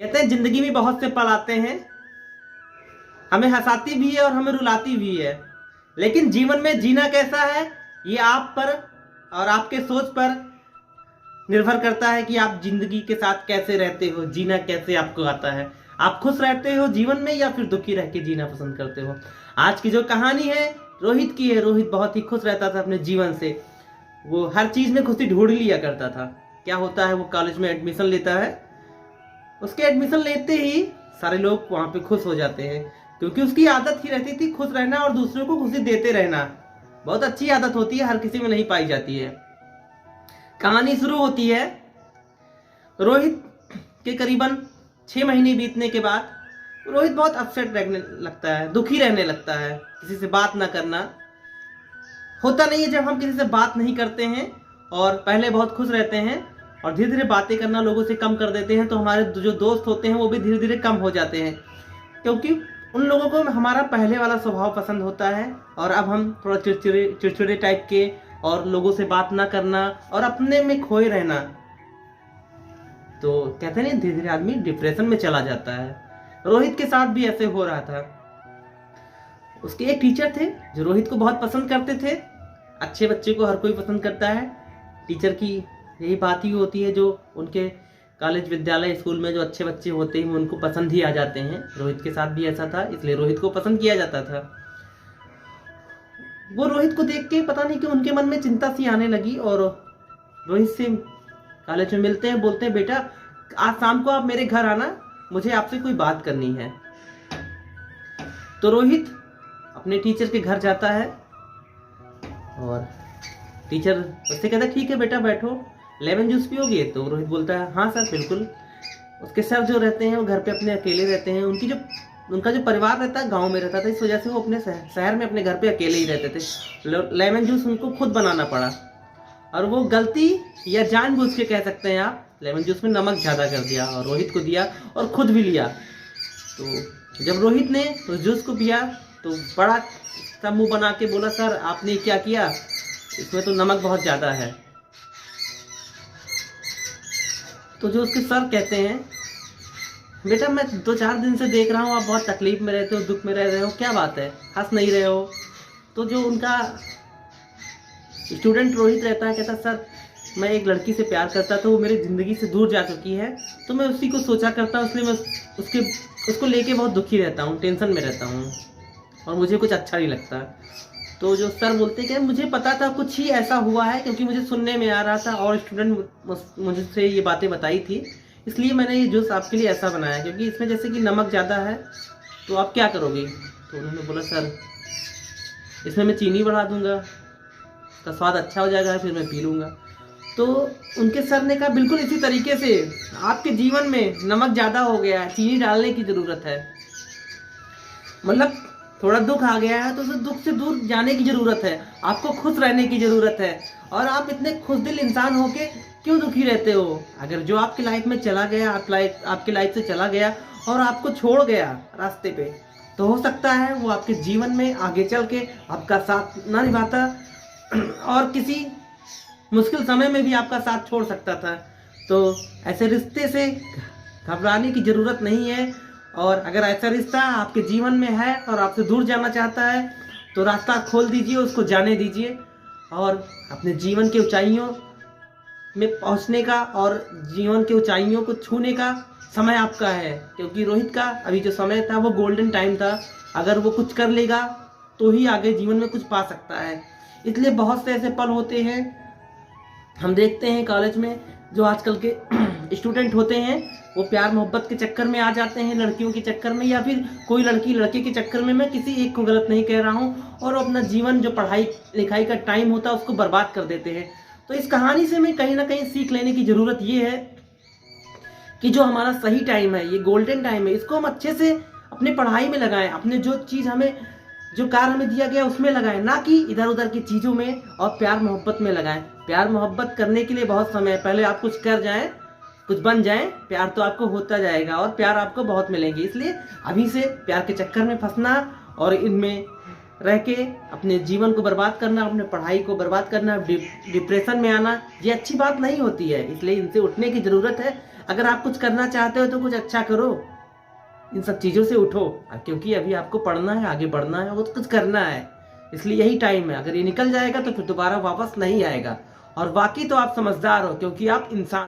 कहते हैं जिंदगी में बहुत से पल आते हैं, हमें हंसाती भी है और हमें रुलाती भी है, लेकिन जीवन में जीना कैसा है ये आप पर और आपके सोच पर निर्भर करता है कि आप जिंदगी के साथ कैसे रहते हो, जीना कैसे आपको आता है। आप खुश रहते हो जीवन में या फिर दुखी रह के जीना पसंद करते हो। आज की जो कहानी है रोहित की है। रोहित बहुत ही खुश रहता था अपने जीवन से, वो हर चीज में खुशी ढूंढ लिया करता था। क्या होता है, वो कॉलेज में एडमिशन लेता है, उसके एडमिशन लेते ही सारे लोग वहां पे खुश हो जाते हैं, क्योंकि उसकी आदत ही रहती थी खुश रहना और दूसरों को खुशी देते रहना। बहुत अच्छी आदत होती है, हर किसी में नहीं पाई जाती है। कहानी शुरू होती है रोहित के करीबन 6 महीने बीतने के बाद। रोहित बहुत अपसेट रहने लगता है, दुखी रहने लगता है। किसी से बात ना करना होता नहीं है। जब हम किसी से बात नहीं करते हैं और पहले बहुत खुश रहते हैं और धीरे धीरे बातें करना लोगों से कम कर देते हैं, तो हमारे जो दोस्त होते हैं वो भी धीरे धीरे कम हो जाते हैं, क्योंकि उन लोगों को हमारा पहले वाला स्वभाव पसंद होता है और अब हम थोड़ा चिड़चिड़े टाइप के और लोगों से बात ना करना और अपने में खोए रहना, तो कहते हैं धीरे धीरे आदमी डिप्रेशन में चला जाता है। रोहित के साथ भी ऐसे हो रहा था। उसके एक टीचर थे जो रोहित को बहुत पसंद करते थे। अच्छे बच्चे को हर कोई पसंद करता है। टीचर की यही बात ही होती है, जो उनके कॉलेज विद्यालय स्कूल में जो अच्छे बच्चे होते हैं उनको पसंद ही आ जाते हैं। रोहित के साथ भी ऐसा था, इसलिए रोहित को पसंद किया जाता था। वो रोहित को देख के पता नहीं कि उनके मन में चिंता सी आने लगी और रोहित से कॉलेज में मिलते हैं, बोलते हैं बेटा आज शाम को आप मेरे घर आना, मुझे आपसे कोई बात करनी है। तो रोहित अपने टीचर के घर जाता है और टीचर उससे कहता है ठीक है बेटा बैठो, लेमन जूस पियोगे? तो रोहित बोलता है हाँ सर बिल्कुल। उसके सर जो रहते हैं वो घर पे अपने अकेले रहते हैं। उनका जो परिवार रहता है गांव में रहता था, इस वजह से वो अपने शहर में अपने घर पे अकेले ही रहते थे। लेमन जूस उनको खुद बनाना पड़ा और वो गलती या जानबूझ के कह सकते हैं आप, लेमन जूस में नमक ज़्यादा कर दिया और रोहित को दिया और खुद भी लिया। तो जब रोहित ने उस जूस को पिया तो बड़ा सा मुंह बना के बोला सर आपने क्या किया, इसमें तो नमक बहुत ज़्यादा है। तो जो उसके सर कहते हैं बेटा मैं 2-4 दिन से देख रहा हूँ आप बहुत तकलीफ में रहते हो, दुख में रह रहे हो, क्या बात है, हंस नहीं रहे हो? तो जो उनका स्टूडेंट रोहित रहता है कहता सर मैं एक लड़की से प्यार करता था, वो मेरी ज़िंदगी से दूर जा चुकी है, तो मैं उसी को सोचा करता हूँ, इसलिए मैं उसको लेके बहुत दुखी रहता हूँ, टेंशन में रहता हूँ और मुझे कुछ अच्छा नहीं लगता। तो जो सर बोलते कि मुझे पता था कुछ ही ऐसा हुआ है, क्योंकि मुझे सुनने में आ रहा था और स्टूडेंट मुझसे ये बातें बताई थी, इसलिए मैंने ये जूस आपके लिए ऐसा बनाया, क्योंकि इसमें जैसे कि नमक ज़्यादा है तो आप क्या करोगे? तो उन्होंने बोला सर इसमें मैं चीनी बढ़ा दूंगा, उसका स्वाद अच्छा हो जाएगा, फिर मैं पी लूँगा। तो उनके सर ने कहा बिल्कुल इसी तरीके से आपके जीवन में नमक ज़्यादा हो गया है, चीनी डालने की ज़रूरत है। मतलब थोड़ा दुख आ गया है तो उस दुख से दूर जाने की ज़रूरत है, आपको खुश रहने की ज़रूरत है। और आप इतने खुशदिल इंसान होके क्यों दुखी रहते हो? अगर जो आपकी लाइफ में चला गया, आपकी लाइफ से चला गया और आपको छोड़ गया रास्ते पे, तो हो सकता है वो आपके जीवन में आगे चल के आपका साथ ना निभाता और किसी मुश्किल समय में भी आपका साथ छोड़ सकता था। तो ऐसे रिश्ते से घबराने की ज़रूरत नहीं है, और अगर ऐसा रिश्ता आपके जीवन में है और आपसे दूर जाना चाहता है तो रास्ता खोल दीजिए, उसको जाने दीजिए और अपने जीवन की ऊंचाइयों में पहुंचने का और जीवन की ऊंचाइयों को छूने का समय आपका है। क्योंकि रोहित का अभी जो समय था वो गोल्डन टाइम था, अगर वो कुछ कर लेगा तो ही आगे जीवन में कुछ पा सकता है। इसलिए बहुत से ऐसे पल होते हैं हम देखते हैं कॉलेज में, जो आजकल के स्टूडेंट होते हैं वो प्यार मोहब्बत के चक्कर में आ जाते हैं, लड़कियों के चक्कर में, या फिर कोई लड़की लड़के के चक्कर में। मैं किसी एक को गलत नहीं कह रहा हूँ, और अपना जीवन जो पढ़ाई लिखाई का टाइम होता है उसको बर्बाद कर देते हैं। तो इस कहानी से मैं कहीं ना कहीं सीख लेने की ज़रूरत ये है कि जो हमारा सही टाइम है, ये गोल्डन टाइम है, इसको हम अच्छे से अपने पढ़ाई में लगाएं, अपने जो कार्य हमें दिया गया उसमें लगाएं, ना कि इधर उधर की चीज़ों में और प्यार मोहब्बत में लगाएं। प्यार मोहब्बत करने के लिए बहुत समय है, पहले आप कुछ कर जाएं, कुछ बन जाएं, प्यार तो आपको होता जाएगा और प्यार आपको बहुत मिलेंगे। इसलिए अभी से प्यार के चक्कर में फंसना और इनमें रह के अपने जीवन को बर्बाद करना, अपने पढ़ाई को बर्बाद करना, डिप्रेशन में आना, ये अच्छी बात नहीं होती है। इसलिए इनसे उठने की ज़रूरत है। अगर आप कुछ करना चाहते हो तो कुछ अच्छा करो, इन सब चीज़ों से उठो, क्योंकि अभी आपको पढ़ना है, आगे बढ़ना है, वो तो कुछ करना है। इसलिए यही टाइम है, अगर ये निकल जाएगा तो फिर दोबारा वापस नहीं आएगा। और बाकी तो आप समझदार हो, क्योंकि आप इंसान